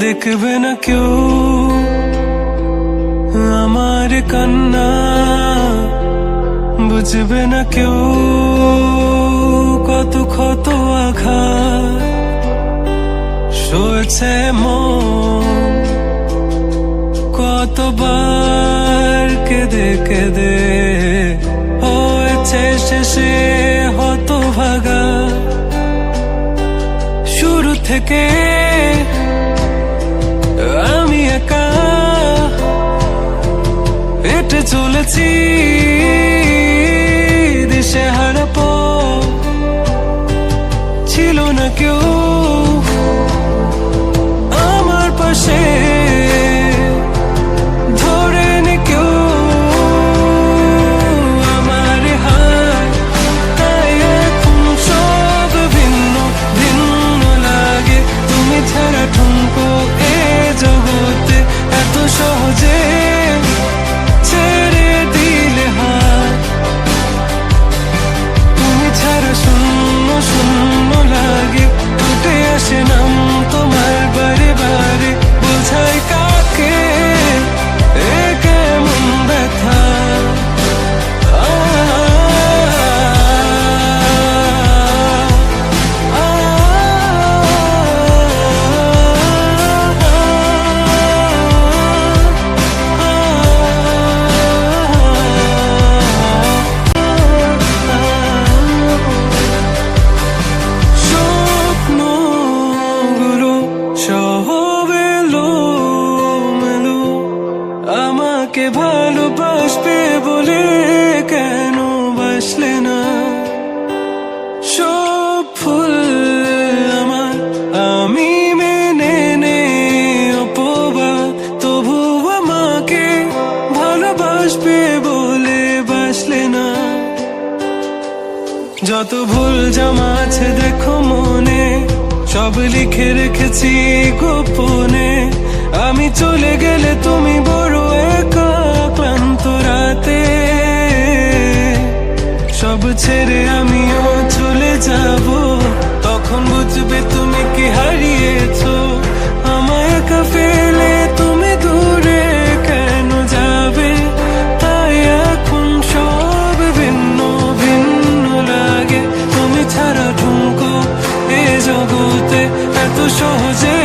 দেখবে না কেউ আমার কান্না, বুঝবে না কেউ কত ক্ষত আঘাত সয়েছে মন, কতবার কেঁদে কেঁদে হয়েছে শেষে হতভাগা। শুরু থেকে আমি একা হেঁটে চলেছি দিশেহারা পথ, ছিল না কেউ আমার পাশে, ধরেনি কেউ আমার হাত, তাই এখন সব ভিন্ন ভিন্ন লাগে। তুমি ছাড়া ঠুনকো এ জগতে এত সহজে ছেড়ে দিলে হাত, তুমি ছাড়া শূন্য শূন্য লাগে। উঠে আসে নাম তোমার বারে বারে, বোঝাই কাকে এ কেমন ব্যথা। স্বপ্নগুলো সব এলোমেলো, আমাকে ভালোবাসবে বলে কেন বাসলে না। সব ভুল আমার, আমি মেনে নে অপবাদ, তবু আমাকে ভালোবাসবে বলে বাসলে না। যত ভুল জমা আছে দেখো মনে, সব লিখে রেখেছি গোপনে। আমি চলে গেলে তুমি বড় একা ক্লান্ত রাতে, সব ছেড়ে আমিও চলে যাব, তখন বুঝবে তুমি কি হারিয়েছো। আমায় একা ফেলে তুমি দূরে কেন যাবে, তাই এখন সব ভিন্ন ভিন্ন লাগে। তুমি ছাড়া ঠুনকো এ জগতে এত সহজে